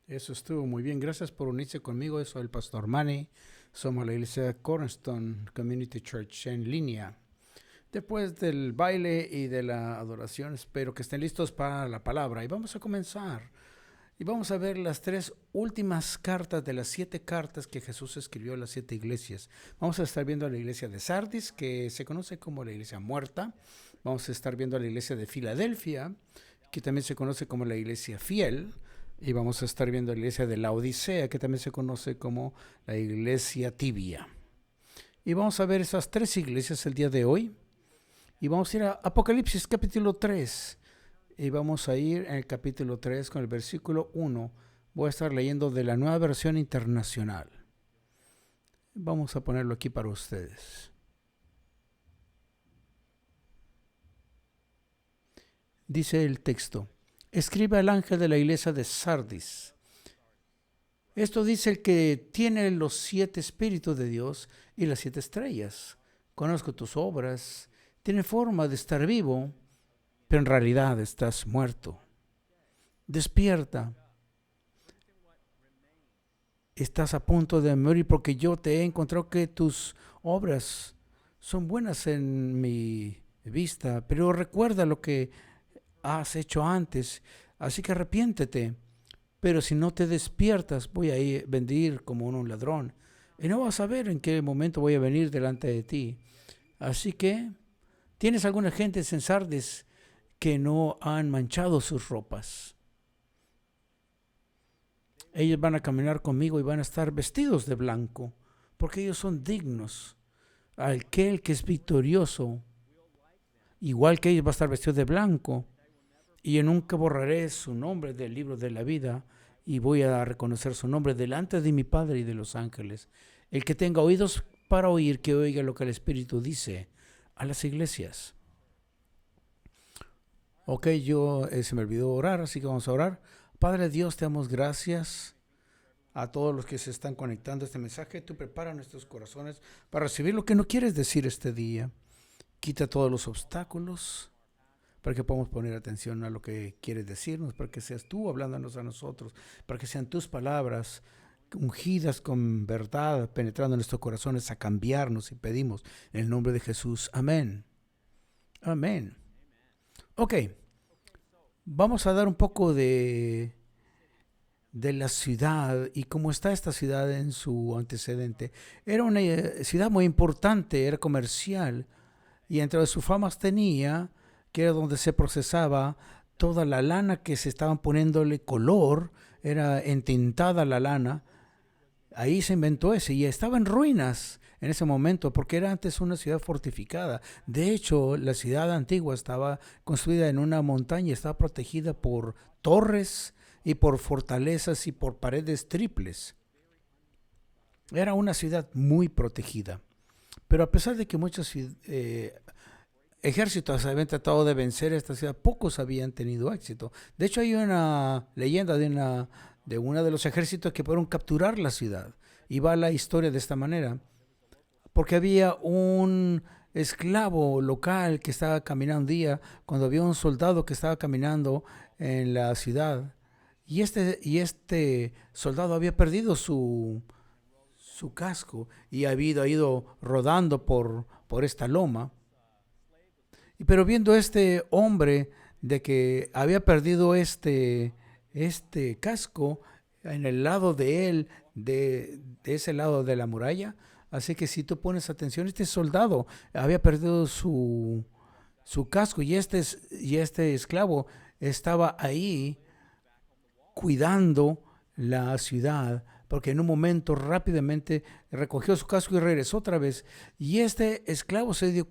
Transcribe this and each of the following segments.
Eso estuvo muy bien. Gracias por unirse conmigo. Soy el pastor Manny. Somos la iglesia Cornerstone Community Church en línea. Después del baile y de la adoración, espero que estén listos para la palabra. Y vamos a comenzar. Y vamos a ver las tres últimas cartas de las 7 cartas que Jesús escribió a las 7 iglesias. Vamos a estar viendo a la iglesia de Sardis, que se conoce como la iglesia muerta. Vamos a estar viendo a la iglesia de Filadelfia, que también se conoce como la iglesia fiel. Y vamos a estar viendo la iglesia de la Odisea, que también se conoce como la iglesia tibia. Y vamos a ver esas 3 iglesias el día de hoy. Y vamos a ir a Apocalipsis capítulo 3. Y vamos a ir en el capítulo 3 con el versículo 1. Voy a estar leyendo de la Nueva Versión Internacional. Vamos a ponerlo aquí para ustedes. Dice el texto: escribe al ángel de la iglesia de Sardis. Esto dice el que tiene los 7 espíritus de Dios y las 7 estrellas. Conozco tus obras. Tienes forma de estar vivo, pero en realidad estás muerto. Despierta. Estás a punto de morir porque yo te he encontrado que tus obras son buenas en mi vista, pero recuerda lo que has hecho antes, así que arrepiéntete. Pero si no te despiertas, voy a venir como un ladrón y no vas a ver en qué momento voy a venir delante de ti. Así que tienes algunas gentes en Sardis que no han manchado sus ropas. Ellos van a caminar conmigo y van a estar vestidos de blanco, porque ellos son dignos. Aquel que es victorioso, igual que ellos, va a estar vestido de blanco. Y yo nunca borraré su nombre del libro de la vida, y voy a reconocer su nombre delante de mi Padre y de los ángeles. El que tenga oídos para oír, que oiga lo que el Espíritu dice a las iglesias. Ok, se me olvidó orar, así que vamos a orar. Padre Dios, te damos gracias a todos los que se están conectando a este mensaje. Tú prepara nuestros corazones para recibir lo que no quieres decir este día. Quita todos los obstáculos para que podamos poner atención a lo que quieres decirnos, para que seas tú hablándonos a nosotros, para que sean tus palabras ungidas con verdad, penetrando en nuestros corazones a cambiarnos, y pedimos en el nombre de Jesús. Amén. Amén. Ok, vamos a dar un poco de la ciudad y cómo está esta ciudad en su antecedente. Era una ciudad muy importante, era comercial, y entre sus famas tenía que era donde se procesaba toda la lana que se estaban poniéndole color, era entintada la lana. Ahí se inventó ese y estaba en ruinas en ese momento porque era antes una ciudad fortificada. De hecho, la ciudad antigua estaba construida en una montaña, estaba protegida por torres y por fortalezas y por paredes triples. Era una ciudad muy protegida. Pero a pesar de que muchos ejércitos habían tratado de vencer esta ciudad, pocos habían tenido éxito. De hecho, hay una leyenda de uno de los ejércitos que pudieron capturar la ciudad. Y va la historia de esta manera. Porque había un esclavo local que estaba caminando un día, cuando había un soldado que estaba caminando en la ciudad. Y este soldado había perdido su casco y había ido rodando por esta loma. Pero viendo este hombre de que había perdido este casco en el lado de él, de ese lado de la muralla, así que si tú pones atención, este soldado había perdido su casco y este esclavo estaba ahí cuidando la ciudad, porque en un momento rápidamente recogió su casco y regresó otra vez. Y este esclavo se dio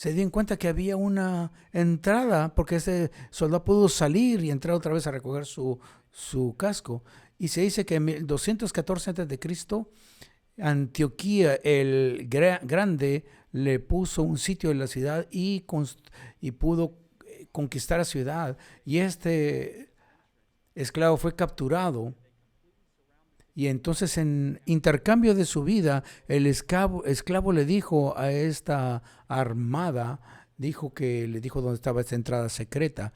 en cuenta que había una entrada, porque este soldado pudo salir y entrar otra vez a recoger su casco. Y se dice que en 214 a.C., Antioquía el Grande le puso un sitio en la ciudad y pudo conquistar la ciudad. Y este esclavo fue capturado. Y entonces, en intercambio de su vida, el esclavo le dijo a esta armada, le dijo dónde estaba esta entrada secreta.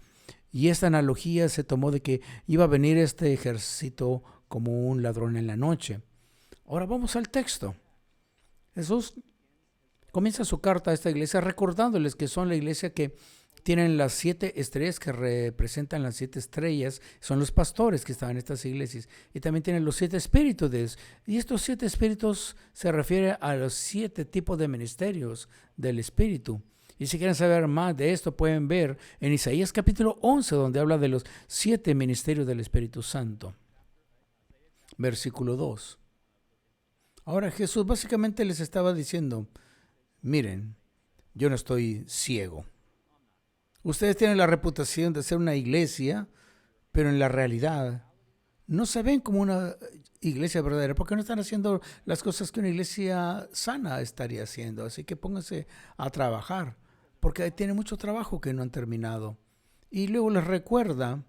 Y esta analogía se tomó de que iba a venir este ejército como un ladrón en la noche. Ahora vamos al texto. Jesús comienza su carta a esta iglesia recordándoles que son la iglesia que tienen las 7 estrellas que representan las 7 estrellas. Son los pastores que estaban en estas iglesias. Y también tienen los 7 espíritus de Dios. Y estos 7 espíritus se refieren a los 7 tipos de ministerios del espíritu. Y si quieren saber más de esto, pueden ver en Isaías capítulo 11, donde habla de los 7 ministerios del Espíritu Santo. Versículo 2. Ahora Jesús básicamente les estaba diciendo, miren, yo no estoy ciego. Ustedes tienen la reputación de ser una iglesia, pero en la realidad no se ven como una iglesia verdadera porque no están haciendo las cosas que una iglesia sana estaría haciendo. Así que pónganse a trabajar, porque tiene mucho trabajo que no han terminado. Y luego les recuerda,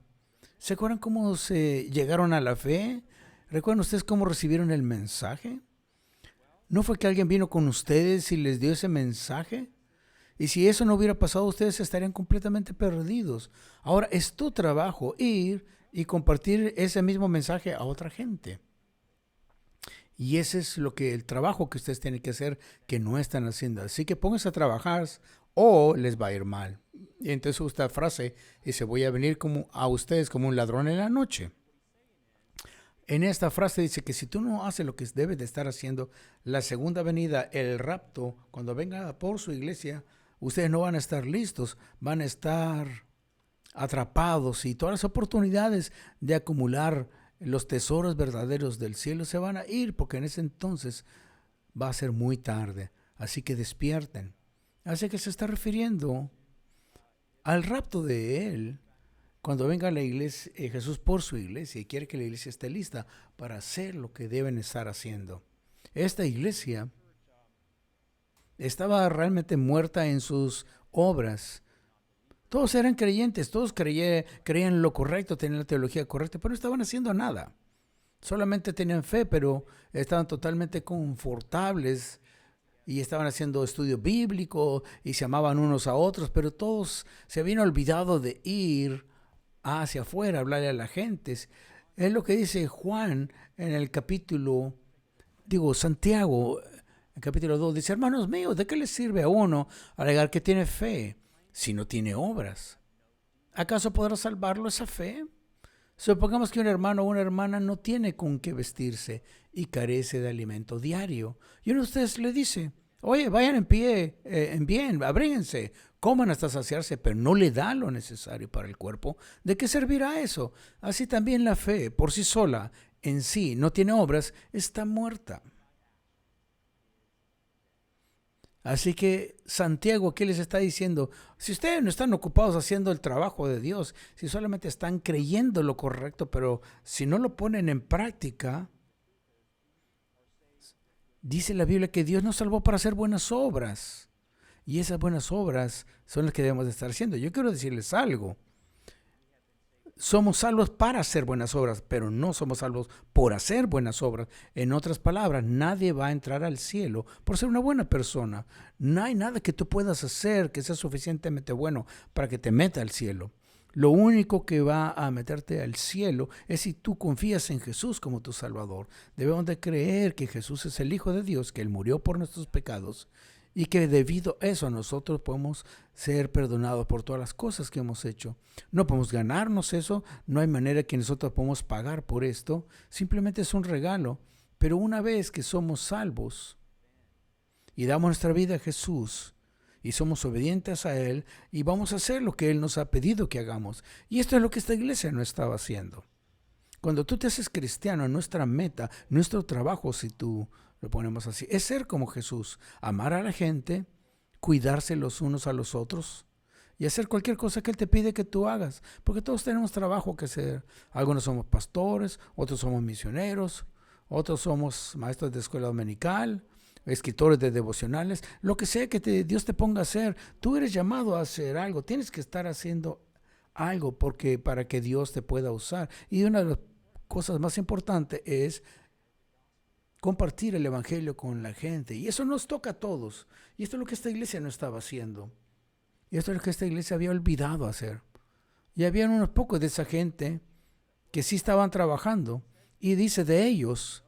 ¿se acuerdan cómo se llegaron a la fe? ¿Recuerdan ustedes cómo recibieron el mensaje? ¿No fue que alguien vino con ustedes y les dio ese mensaje? Y si eso no hubiera pasado, ustedes estarían completamente perdidos. Ahora es tu trabajo ir y compartir ese mismo mensaje a otra gente. Y ese es el trabajo que ustedes tienen que hacer, que no están haciendo. Así que pónganse a trabajar o les va a ir mal. Y entonces esta frase dice, voy a venir a ustedes como un ladrón en la noche. En esta frase dice que si tú no haces lo que debes de estar haciendo, la segunda venida, el rapto, cuando venga por su iglesia, ustedes no van a estar listos, van a estar atrapados y todas las oportunidades de acumular los tesoros verdaderos del cielo se van a ir, porque en ese entonces va a ser muy tarde. Así que despierten. Así que se está refiriendo al rapto de Él, cuando venga la iglesia, Jesús por su iglesia y quiere que la iglesia esté lista para hacer lo que deben estar haciendo. Esta iglesia estaba realmente muerta en sus obras. Todos eran creyentes, todos creían lo correcto, tenían la teología correcta, pero no estaban haciendo nada. Solamente tenían fe, pero estaban totalmente confortables y estaban haciendo estudio bíblico y se amaban unos a otros, pero todos se habían olvidado de ir hacia afuera, hablarle a la gente. Es lo que dice Juan en el Santiago, en el capítulo 2, dice, hermanos míos, ¿de qué les sirve a uno alegar que tiene fe si no tiene obras? ¿Acaso podrá salvarlo esa fe? Supongamos que un hermano o una hermana no tiene con qué vestirse y carece de alimento diario. Y uno de ustedes le dice, oye, vayan en pie, en bien, abríguense, coman hasta saciarse, pero no le da lo necesario para el cuerpo. ¿De qué servirá eso? Así también la fe, por sí sola, en sí, no tiene obras, está muerta. Así que Santiago aquí les está diciendo, si ustedes no están ocupados haciendo el trabajo de Dios, si solamente están creyendo lo correcto, pero si no lo ponen en práctica, dice la Biblia que Dios nos salvó para hacer buenas obras. Y esas buenas obras son las que debemos de estar haciendo. Yo quiero decirles algo. Somos salvos para hacer buenas obras, pero no somos salvos por hacer buenas obras. En otras palabras, nadie va a entrar al cielo por ser una buena persona. No hay nada que tú puedas hacer que sea suficientemente bueno para que te meta al cielo. Lo único que va a meterte al cielo es si tú confías en Jesús como tu Salvador. Debemos de creer que Jesús es el Hijo de Dios, que Él murió por nuestros pecados y que debido a eso nosotros podemos ser perdonados por todas las cosas que hemos hecho. No podemos ganarnos eso, no hay manera que nosotros podamos pagar por esto, simplemente es un regalo. Pero una vez que somos salvos y damos nuestra vida a Jesús y somos obedientes a Él y vamos a hacer lo que Él nos ha pedido que hagamos. Y esto es lo que esta iglesia no estaba haciendo. Cuando tú te haces cristiano, nuestra meta, nuestro trabajo, si tú lo ponemos así, es ser como Jesús, amar a la gente, cuidarse los unos a los otros y hacer cualquier cosa que Él te pide que tú hagas, porque todos tenemos trabajo que hacer. Algunos somos pastores, otros somos misioneros, otros somos maestros de escuela dominical, escritores de devocionales, lo que sea que Dios te ponga a hacer. Tú eres llamado a hacer algo, tienes que estar haciendo algo para que Dios te pueda usar. Y una de las cosas más importantes es compartir el evangelio con la gente, y eso nos toca a todos, y esto es lo que esta iglesia no estaba haciendo, y esto es lo que esta iglesia había olvidado hacer. Y habían unos pocos de esa gente que sí estaban trabajando. Y dice de ellos,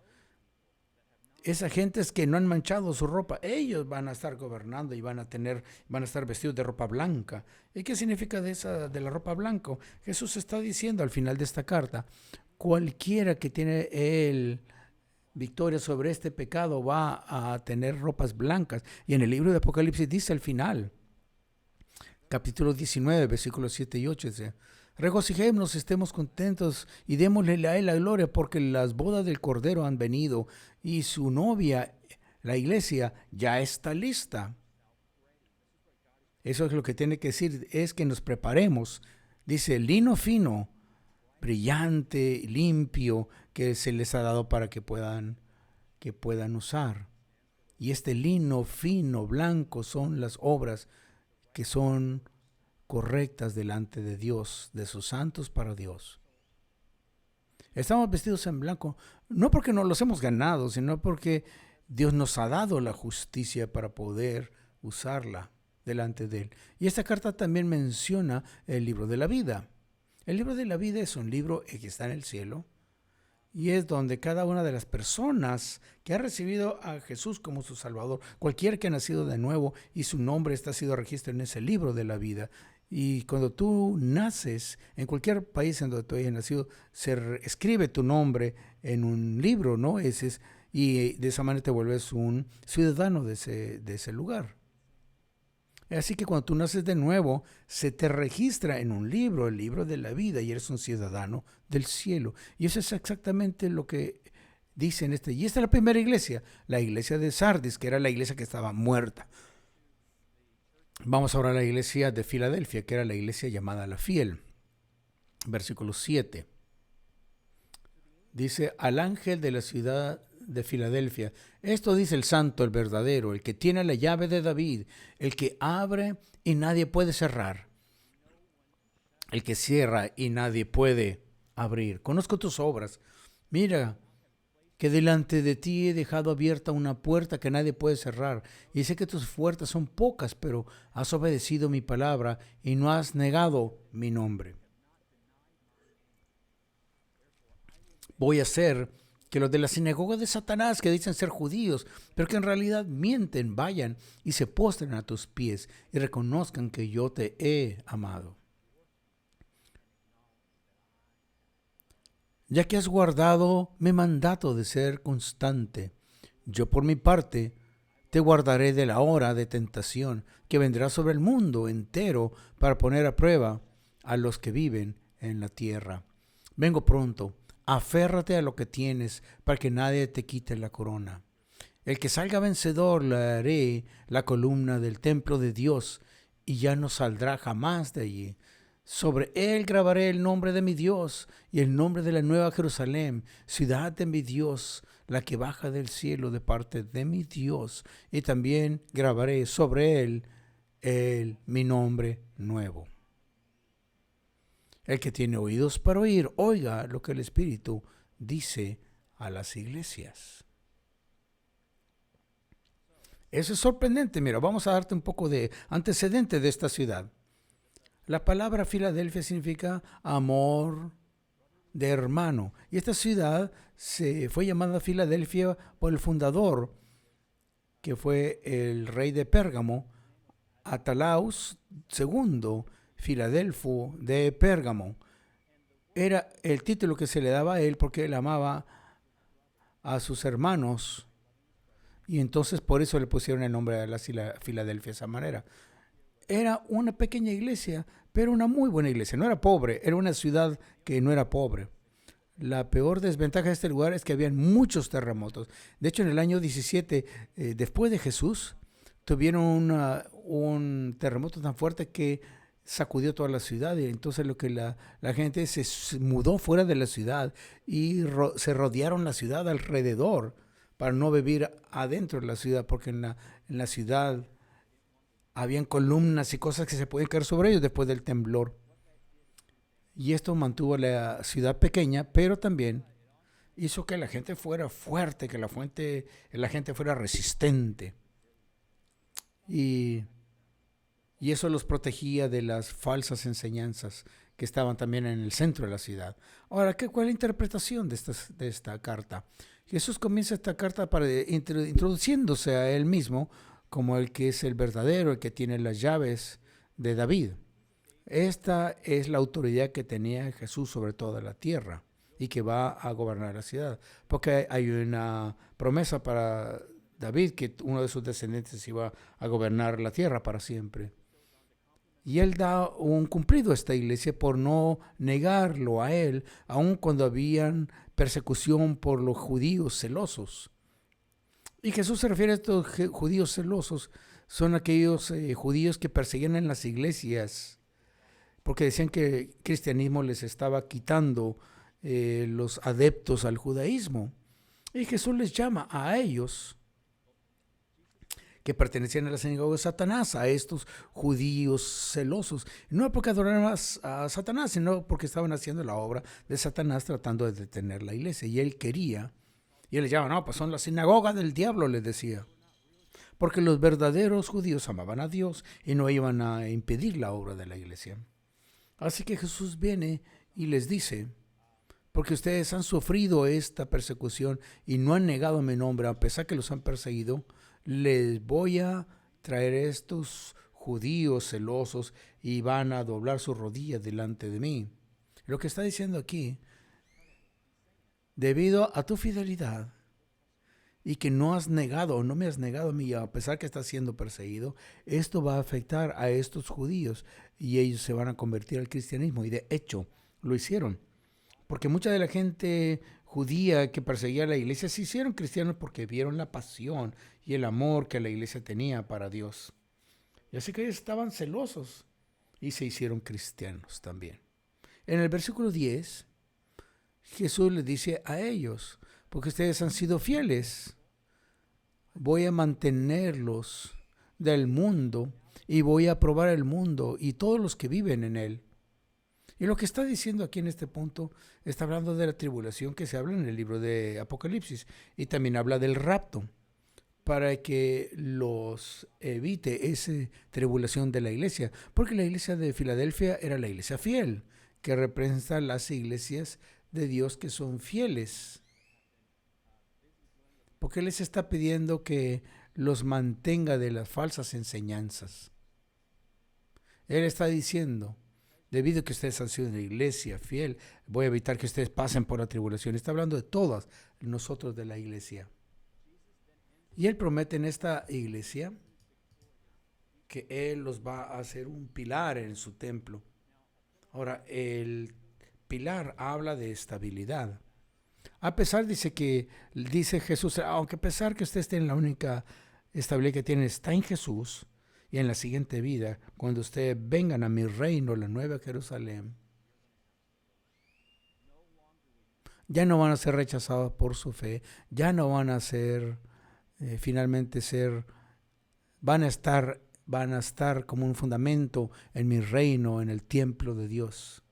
esa gente es que no han manchado su ropa, ellos van a estar gobernando y van a estar vestidos de ropa blanca. ¿Y qué significa de la ropa blanca? Jesús está diciendo al final de esta carta, cualquiera que tiene el victoria sobre este pecado va a tener ropas blancas. Y en el libro de Apocalipsis dice al final, capítulo 19, versículos 7 y 8, dice, regocijémonos, estemos contentos y démosle a él la gloria porque las bodas del Cordero han venido y su novia, la iglesia, ya está lista. Eso es lo que tiene que decir, es que nos preparemos. Dice, lino fino, brillante, limpio, que se les ha dado para que puedan usar. Y este lino fino, blanco, son las obras que son correctas delante de Dios, de sus santos para Dios. Estamos vestidos en blanco, no porque nos los hemos ganado, sino porque Dios nos ha dado la justicia para poder usarla delante de Él. Y esta carta también menciona el libro de la vida. El libro de la vida es un libro que está en el cielo y es donde cada una de las personas que ha recibido a Jesús como su Salvador, cualquiera que ha nacido de nuevo y su nombre está sido registrado en ese libro de la vida. Y cuando tú naces, en cualquier país en donde tú hayas nacido, se escribe tu nombre en un libro, ¿no? Y de esa manera te vuelves un ciudadano de ese lugar. Así que cuando tú naces de nuevo, se te registra en un libro, el libro de la vida, y eres un ciudadano del cielo. Y eso es exactamente lo que dice en este. Y esta es la primera iglesia, la iglesia de Sardis, que era la iglesia que estaba muerta. Vamos ahora a la iglesia de Filadelfia, que era la iglesia llamada la fiel. Versículo 7. Dice, al ángel de la ciudad de Filadelfia, esto dice el santo, el verdadero, el que tiene la llave de David, el que abre y nadie puede cerrar, el que cierra y nadie puede abrir. Conozco tus obras. Mira que delante de ti he dejado abierta una puerta que nadie puede cerrar. Y sé que tus fuerzas son pocas, pero has obedecido mi palabra y no has negado mi nombre. Voy a hacer que los de la sinagoga de Satanás, que dicen ser judíos, pero que en realidad mienten, vayan y se postren a tus pies y reconozcan que yo te he amado. Ya que has guardado mi mandato de ser constante, yo por mi parte te guardaré de la hora de tentación que vendrá sobre el mundo entero para poner a prueba a los que viven en la tierra. Vengo pronto. Aférrate a lo que tienes para que nadie te quite la corona. El que salga vencedor le haré la columna del templo de Dios y ya no saldrá jamás de allí. Sobre él grabaré el nombre de mi Dios y el nombre de la nueva Jerusalén, ciudad de mi Dios, la que baja del cielo de parte de mi Dios. Y también grabaré sobre él mi nombre nuevo. El que tiene oídos para oír, oiga lo que el Espíritu dice a las iglesias. Eso es sorprendente. Mira, vamos a darte un poco de antecedente de esta ciudad. La palabra Filadelfia significa amor de hermano. Y esta ciudad se fue llamada Filadelfia por el fundador, que fue el rey de Pérgamo, Atalaus II, Filadelfo de Pérgamo. Era el título que se le daba a él porque él amaba a sus hermanos y entonces por eso le pusieron el nombre de la Filadelfia de esa manera. Era una pequeña iglesia, pero una muy buena iglesia. No era pobre, era una ciudad que no era pobre. La peor desventaja de este lugar es que habían muchos terremotos. De hecho, en el año 17, después de Jesús, tuvieron un terremoto tan fuerte que sacudió toda la ciudad y entonces lo que la gente se mudó fuera de la ciudad y se rodearon la ciudad alrededor para no vivir adentro de la ciudad porque en la ciudad habían columnas y cosas que se podían caer sobre ellos después del temblor. Y esto mantuvo la ciudad pequeña, pero también hizo que la gente fuera fuerte, que la gente fuera resistente. Y y eso los protegía de las falsas enseñanzas que estaban también en el centro de la ciudad. Ahora, ¿cuál es la interpretación de esta carta? Jesús comienza esta carta introduciéndose a él mismo como el que es el verdadero, el que tiene las llaves de David. Esta es la autoridad que tenía Jesús sobre toda la tierra y que va a gobernar la ciudad. Porque hay una promesa para David que uno de sus descendientes iba a gobernar la tierra para siempre. Y él da un cumplido a esta iglesia por no negarlo a él, aun cuando habían persecución por los judíos celosos. Y Jesús se refiere a estos judíos celosos, son aquellos judíos que perseguían en las iglesias, porque decían que el cristianismo les estaba quitando los adeptos al judaísmo. Y Jesús les llama a ellos, que pertenecían a la sinagoga de Satanás, a estos judíos celosos. No porque adoraran a Satanás, sino porque estaban haciendo la obra de Satanás tratando de detener la iglesia. Y él quería, y él les llamaba, no, pues son la sinagoga del diablo, les decía. Porque los verdaderos judíos amaban a Dios y no iban a impedir la obra de la iglesia. Así que Jesús viene y les dice, porque ustedes han sufrido esta persecución y no han negado mi nombre, a pesar que los han perseguido, les voy a traer estos judíos celosos y van a doblar sus rodillas delante de mí. Lo que está diciendo aquí, debido a tu fidelidad y que no has negado o no me has negado a mí, a pesar que estás siendo perseguido, esto va a afectar a estos judíos y ellos se van a convertir al cristianismo. Y de hecho, lo hicieron. Porque mucha de la gente judía que perseguía a la iglesia se hicieron cristianos porque vieron la pasión y el amor que la iglesia tenía para Dios. Y así que ellos estaban celosos y se hicieron cristianos también. En el versículo 10, Jesús les dice a ellos, porque ustedes han sido fieles, voy a mantenerlos del mundo y voy a probar el mundo y todos los que viven en él. Y lo que está diciendo aquí en este punto, está hablando de la tribulación que se habla en el libro de Apocalipsis y también habla del rapto, para que los evite esa tribulación de la iglesia, porque la iglesia de Filadelfia era la iglesia fiel, que representa las iglesias de Dios que son fieles. Porque Él les está pidiendo que los mantenga de las falsas enseñanzas. Él está diciendo, debido a que ustedes han sido una iglesia fiel, voy a evitar que ustedes pasen por la tribulación. Está hablando de todas nosotros de la iglesia. Y Él promete en esta iglesia que Él los va a hacer un pilar en su templo. Ahora, el pilar habla de estabilidad. A pesar, dice Jesús, aunque a pesar que ustedes tienen la única estabilidad que tienen está en Jesús, y en la siguiente vida, cuando ustedes vengan a mi reino, la nueva Jerusalén, ya no van a ser rechazados por su fe, ya no van a ser, van a estar como un fundamento en mi reino, en el templo de Dios.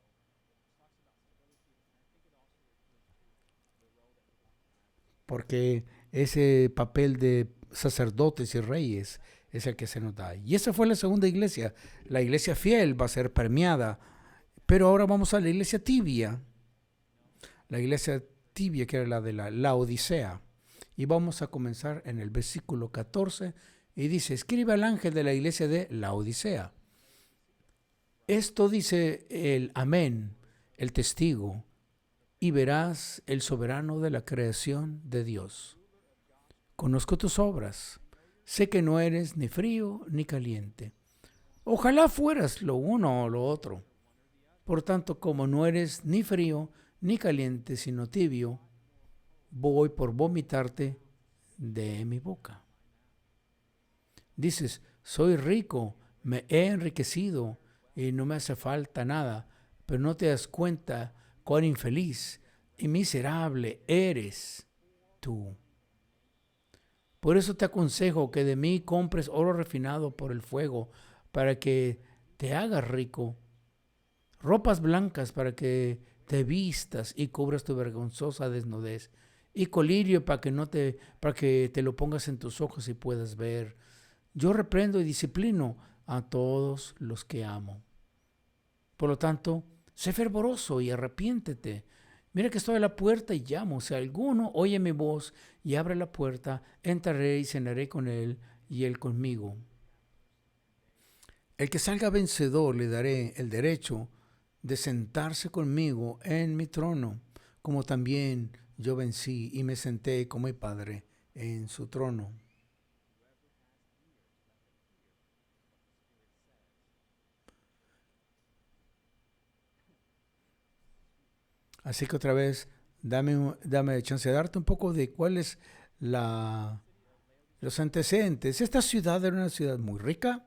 Porque ese papel de sacerdotes y reyes es el que se nos da. Y esa fue la segunda iglesia. La iglesia fiel va a ser premiada. Pero ahora vamos a la iglesia tibia. La iglesia tibia, que era la de la Laodicea. Y vamos a comenzar en el versículo 14. Y dice, escribe al ángel de la iglesia de Laodicea. Esto dice el amén, el testigo. Y verás el soberano de la creación de Dios. Conozco tus obras. Sé que no eres ni frío ni caliente. Ojalá fueras lo uno o lo otro. Por tanto, como no eres ni frío ni caliente, sino tibio, voy por vomitarte de mi boca. Dices, soy rico, me he enriquecido y no me hace falta nada, pero no te das cuenta cuán infeliz y miserable eres tú. Por eso te aconsejo que de mí compres oro refinado por el fuego, para que te hagas rico, ropas blancas para que te vistas y cubras tu vergonzosa desnudez, y colirio para que te lo pongas en tus ojos y puedas ver. Yo reprendo y disciplino a todos los que amo. Por lo tanto, sé fervoroso y arrepiéntete. Mira que estoy a la puerta y llamo. Si alguno oye mi voz y abre la puerta, entraré y cenaré con él y él conmigo. El que salga vencedor le daré el derecho de sentarse conmigo en mi trono, como también yo vencí y me senté con mi Padre en su trono. Así que otra vez, dame chance de darte un poco de cuáles la, los antecedentes. Esta ciudad era una ciudad muy rica,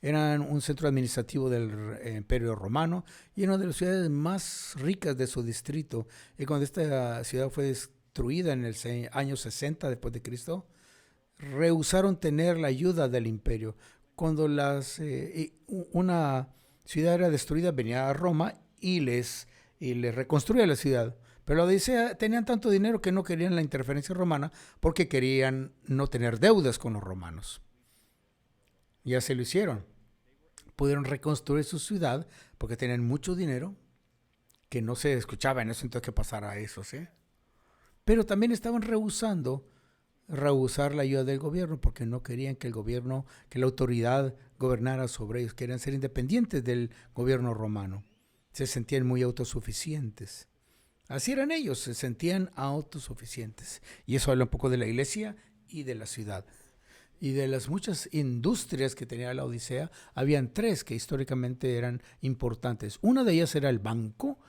era un centro administrativo del Imperio Romano y una de las ciudades más ricas de su distrito. Y cuando esta ciudad fue destruida en el año 60 después de Cristo, rehusaron tener la ayuda del imperio. Cuando una ciudad era destruida, venía a Roma y les reconstruía la ciudad. Pero la Odisea tenían tanto dinero que no querían la interferencia romana porque querían no tener deudas con los romanos. Ya se lo hicieron. Pudieron reconstruir su ciudad porque tenían mucho dinero, que no se escuchaba en eso entonces que pasara eso, ¿sí? Pero también estaban rehusar la ayuda del gobierno porque no querían que el gobierno, que la autoridad gobernara sobre ellos, querían ser independientes del gobierno romano. Se sentían muy autosuficientes. Así eran ellos, se sentían autosuficientes. Y eso habla un poco de la iglesia y de la ciudad. Y de las muchas industrias que tenía la Odisea, habían tres que históricamente eran importantes. Una de ellas era el banco,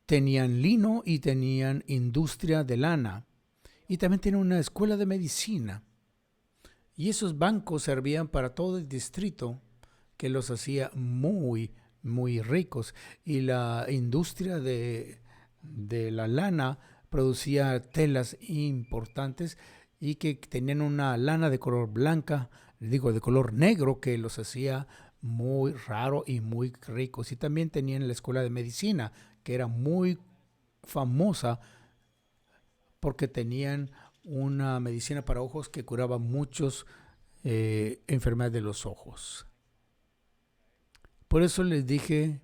tenían lino y tenían industria de lana. Y también tenían una escuela de medicina. Y esos bancos servían para todo el distrito, que los hacía muy, muy ricos. Y la industria de la lana producía telas importantes y que tenían una lana de color blanca, de color negro, que los hacía muy raro y muy ricos. Y también tenían la escuela de medicina, que era muy famosa porque tenían una medicina para ojos que curaba muchas enfermedades de los ojos. Por eso dice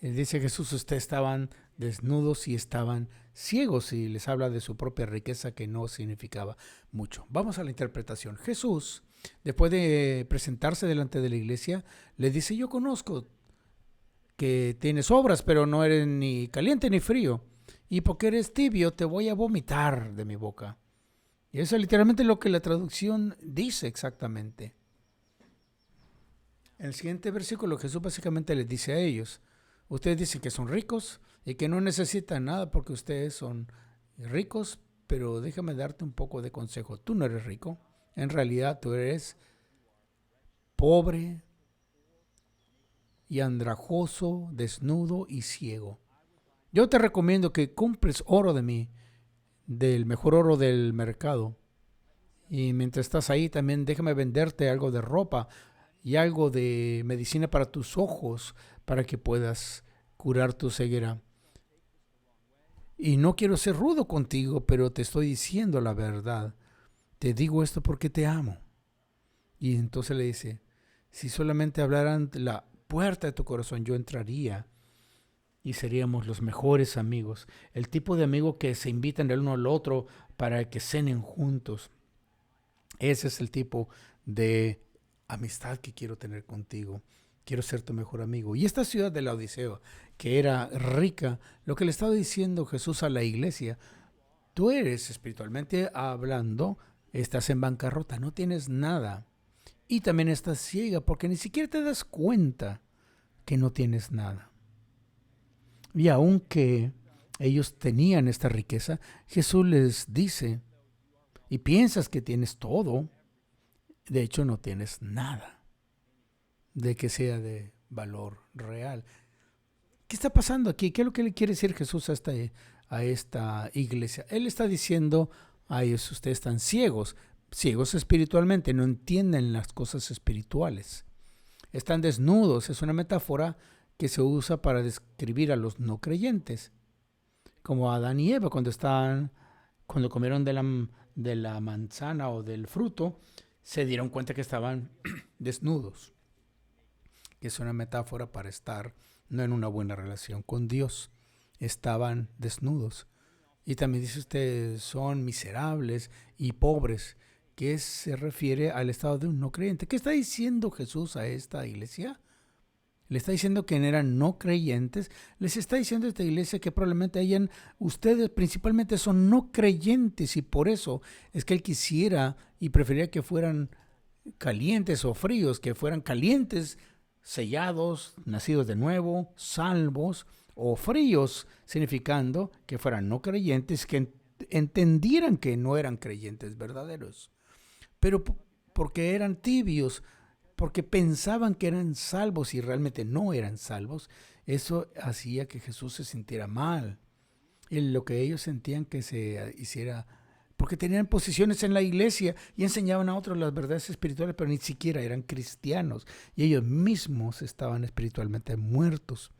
Jesús, ustedes estaban desnudos y estaban ciegos, y les habla de su propia riqueza que no significaba mucho. Vamos a la interpretación. Jesús, después de presentarse delante de la iglesia, le dice, yo conozco que tienes obras, pero no eres ni caliente ni frío. Y porque eres tibio, te voy a vomitar de mi boca. Y eso es literalmente lo que la traducción dice exactamente. En el siguiente versículo, Jesús básicamente les dice a ellos, ustedes dicen que son ricos y que no necesitan nada porque ustedes son ricos, pero déjame darte un poco de consejo. Tú no eres rico. En realidad tú eres pobre y andrajoso, desnudo y ciego. Yo te recomiendo que compres oro de mí, del mejor oro del mercado. Y mientras estás ahí, también déjame venderte algo de ropa y algo de medicina para tus ojos, para que puedas curar tu ceguera. Y no quiero ser rudo contigo, pero te estoy diciendo la verdad. Te digo esto porque te amo. Y entonces le dice, si solamente hablaran la puerta de tu corazón, yo entraría y seríamos los mejores amigos. El tipo de amigo que se invitan el uno al otro para que cenen juntos. Ese es el tipo de amistad que quiero tener contigo. Quiero ser tu mejor amigo. Y esta ciudad de la Odisea, que era rica, lo que le estaba diciendo Jesús a la iglesia, tú eres espiritualmente hablando, estás en bancarrota, no tienes nada. Y también estás ciega porque ni siquiera te das cuenta que no tienes nada. Y aunque ellos tenían esta riqueza, Jesús les dice, y piensas que tienes todo, de hecho no tienes nada de que sea de valor real. ¿Qué está pasando aquí? ¿Qué es lo que le quiere decir Jesús a esta iglesia? Él está diciendo a ellos, ustedes están ciegos espiritualmente, no entienden las cosas espirituales. Están desnudos, es una metáfora que se usa para describir a los no creyentes, como Adán y Eva cuando comieron de la manzana o del fruto, se dieron cuenta que estaban desnudos, que es una metáfora para estar no en una buena relación con Dios. Estaban desnudos. Y también dice usted, son miserables y pobres, que se refiere al estado de un no creyente. ¿Qué está diciendo Jesús a esta iglesia? Le está diciendo que eran no creyentes. Les está diciendo a esta iglesia que probablemente ustedes principalmente son no creyentes, y por eso es que él quisiera y preferiría que fueran calientes o fríos, que fueran calientes, sellados, nacidos de nuevo, salvos, o fríos, significando que fueran no creyentes, que entendieran que no eran creyentes verdaderos, pero porque eran tibios, porque pensaban que eran salvos y realmente no eran salvos. Eso hacía que Jesús se sintiera mal. Y lo que ellos sentían que se hiciera, porque tenían posiciones en la iglesia y enseñaban a otros las verdades espirituales, pero ni siquiera eran cristianos, y ellos mismos estaban espiritualmente muertos.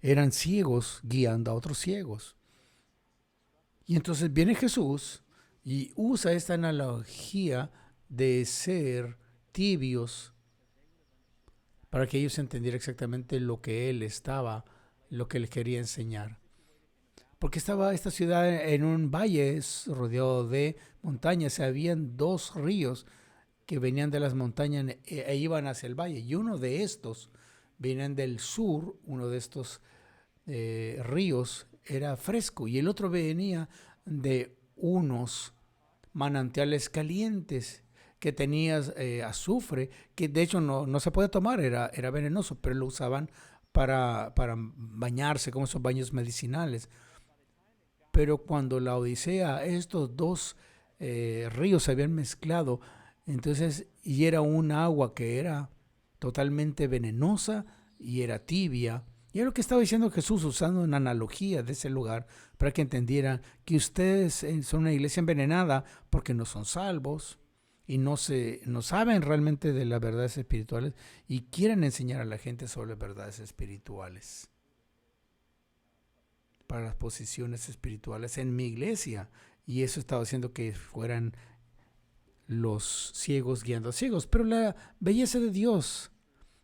Eran ciegos guiando a otros ciegos. Y entonces viene Jesús y usa esta analogía de ser tibios para que ellos entendieran exactamente lo que él les quería enseñar. Porque estaba esta ciudad en un valle rodeado de montañas. Habían dos ríos que venían de las montañas e iban hacia el valle. Y uno de estos venían del sur, uno de estos ríos era fresco, y el otro venía de unos manantiales calientes que tenía azufre, que de hecho no se puede tomar, era venenoso, pero lo usaban para bañarse, como esos baños medicinales. Pero cuando la Odisea, estos dos ríos se habían mezclado, entonces, y era un agua que era totalmente venenosa y era tibia. Y es lo que estaba diciendo Jesús, usando una analogía de ese lugar para que entendieran que ustedes son una iglesia envenenada porque no son salvos y no saben realmente de las verdades espirituales y quieren enseñar a la gente sobre las verdades espirituales para las posiciones espirituales en mi iglesia. Y eso estaba haciendo que fueran los ciegos guiando a ciegos. Pero la belleza de Dios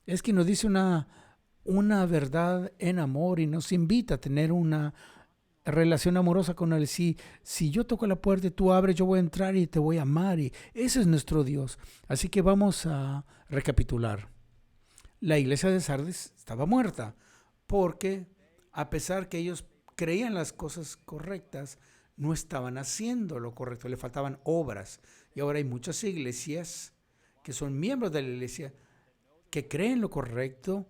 es que nos dice una verdad en amor y nos invita a tener una relación amorosa con Él. Si yo toco la puerta y tú abres, yo voy a entrar y te voy a amar. Y ese es nuestro Dios. Así que vamos a recapitular. La iglesia de Sardis estaba muerta porque, a pesar que ellos creían las cosas correctas, no estaban haciendo lo correcto, le faltaban obras. Y ahora hay muchas iglesias que son miembros de la iglesia que creen lo correcto,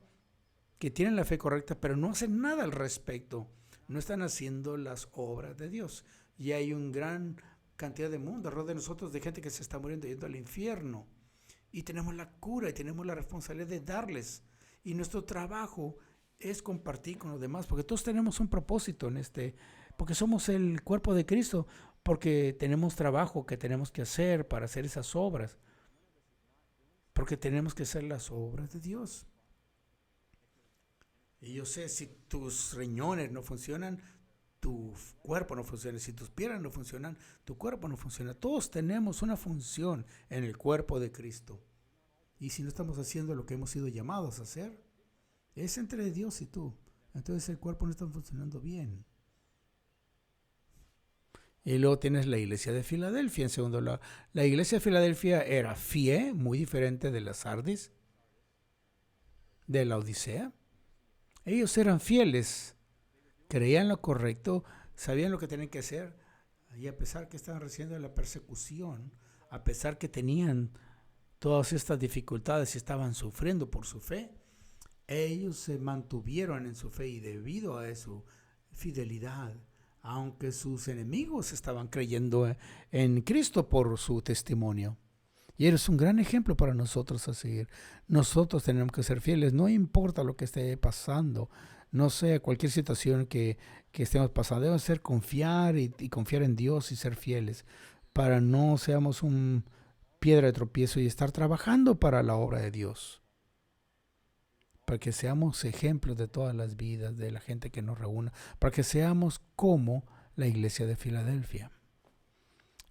que tienen la fe correcta, pero no hacen nada al respecto. No están haciendo las obras de Dios. Y hay una gran cantidad de mundo alrededor de nosotros, de gente que se está muriendo yendo al infierno. Y tenemos la cura y tenemos la responsabilidad de darles. Y nuestro trabajo es compartir con los demás, porque todos tenemos un propósito porque somos el cuerpo de Cristo, porque tenemos trabajo que tenemos que hacer para hacer esas obras, porque tenemos que hacer las obras de Dios. Y yo sé, si tus riñones no funcionan, tu cuerpo no funciona. Si tus piernas no funcionan, tu cuerpo no funciona. Todos tenemos una función en el cuerpo de Cristo. Y si no estamos haciendo lo que hemos sido llamados a hacer, es entre Dios y tú. Entonces el cuerpo no está funcionando bien. Y luego tienes la iglesia de Filadelfia. En segundo lugar, la iglesia de Filadelfia era fiel, muy diferente de la Sardis, de la Odisea. Ellos eran fieles, creían lo correcto, sabían lo que tenían que hacer, y a pesar que estaban recibiendo la persecución, a pesar que tenían todas estas dificultades y estaban sufriendo por su fe, ellos se mantuvieron en su fe, y debido a su fidelidad, aunque sus enemigos estaban creyendo en Cristo por su testimonio. Y eres un gran ejemplo para nosotros a seguir. Nosotros tenemos que ser fieles, no importa lo que esté pasando, no sé, cualquier situación que estemos pasando. Debemos ser confiar y confiar en Dios y ser fieles, para no seamos un piedra de tropiezo y estar trabajando para la obra de Dios, para que seamos ejemplos de todas las vidas de la gente que nos reúna, para que seamos como la iglesia de Filadelfia.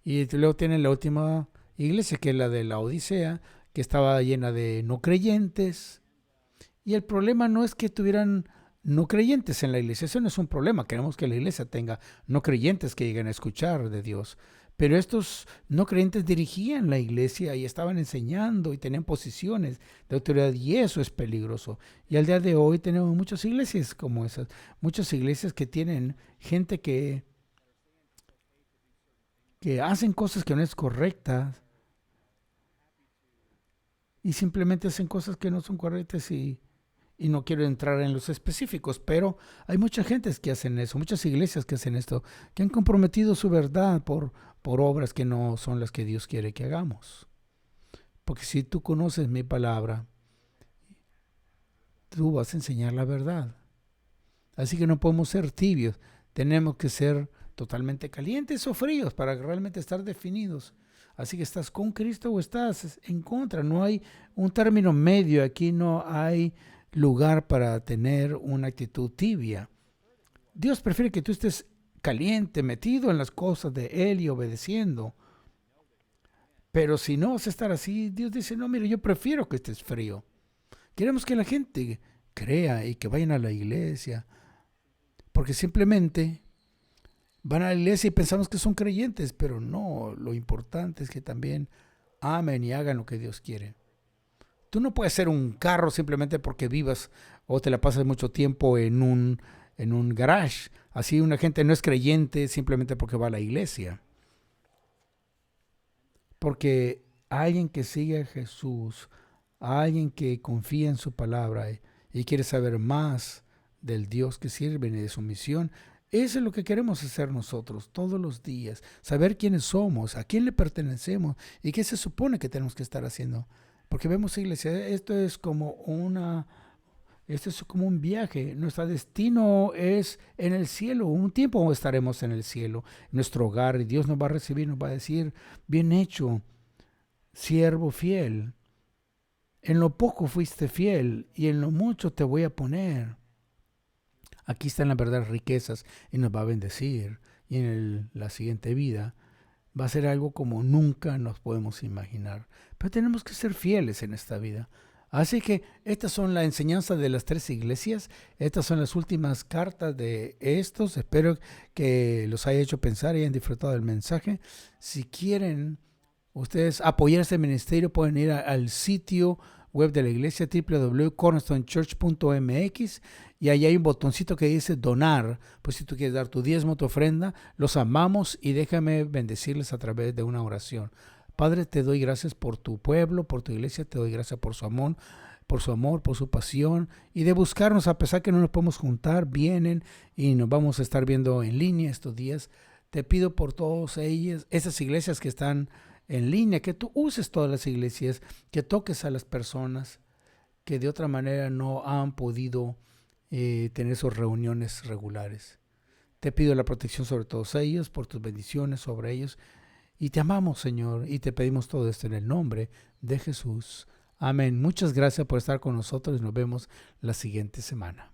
Y luego tienen la última iglesia, que es la de la Odisea, que estaba llena de no creyentes. Y el problema no es que tuvieran no creyentes en la iglesia. Eso no es un problema. Queremos que la iglesia tenga no creyentes que lleguen a escuchar de Dios. Pero estos no creyentes dirigían la iglesia y estaban enseñando y tenían posiciones de autoridad, y eso es peligroso. Y al día de hoy tenemos muchas iglesias como esas. Muchas iglesias que tienen gente que hacen cosas que no es correctas y simplemente hacen cosas que no son correctas, y no quiero entrar en los específicos, pero hay mucha gente que hacen eso, muchas iglesias que hacen esto, que han comprometido su verdad por obras que no son las que Dios quiere que hagamos. Porque si tú conoces mi palabra, tú vas a enseñar la verdad. Así que no podemos ser tibios, tenemos que ser totalmente calientes o fríos para realmente estar definidos. Así que estás con Cristo o estás en contra. No hay un término medio. Aquí no hay lugar para tener una actitud tibia. Dios prefiere que tú estés caliente, metido en las cosas de Él y obedeciendo. Pero si no vas a estar así, Dios dice, no, mire, yo prefiero que estés frío. Queremos que la gente crea y que vayan a la iglesia, porque simplemente van a la iglesia y pensamos que son creyentes, pero no, lo importante es que también amen y hagan lo que Dios quiere. Tú no puedes ser un carro simplemente porque vivas o te la pasas mucho tiempo en un garage. Así una gente no es creyente simplemente porque va a la iglesia. Porque alguien que sigue a Jesús, alguien que confía en su palabra y quiere saber más del Dios que sirven y de su misión, eso es lo que queremos hacer nosotros todos los días. Saber quiénes somos, a quién le pertenecemos y qué se supone que tenemos que estar haciendo. Porque vemos, iglesia, esto es como un viaje. Nuestro destino es en el cielo. Un tiempo estaremos en el cielo, en nuestro hogar, y Dios nos va a recibir, nos va a decir, bien hecho, siervo fiel. En lo poco fuiste fiel y en lo mucho te voy a poner. Aquí están las verdaderas riquezas y nos va a bendecir. Y en la siguiente vida va a ser algo como nunca nos podemos imaginar. Pero tenemos que ser fieles en esta vida. Así que estas son las enseñanzas de las 3 iglesias. Estas son las últimas cartas de estos. Espero que los haya hecho pensar y hayan disfrutado del mensaje. Si quieren ustedes apoyar este ministerio, pueden ir al sitio web de la iglesia, www.cornerstonechurch.mx, y ahí hay un botoncito que dice donar. Pues si tú quieres dar tu diezmo, tu ofrenda, los amamos, y déjame bendecirles a través de una oración. Padre, te doy gracias por tu pueblo, por tu iglesia, te doy gracias por su amor, por su pasión, y de buscarnos a pesar que no nos podemos juntar. Vienen y nos vamos a estar viendo en línea estos días. Te pido por todas ellas, esas iglesias que están en línea, que tú uses todas las iglesias, que toques a las personas que de otra manera no han podido tener sus reuniones regulares. Te pido la protección sobre todos ellos, por tus bendiciones sobre ellos, y te amamos, Señor, y te pedimos todo esto en el nombre de Jesús. Amén. Muchas gracias por estar con nosotros y nos vemos la siguiente semana.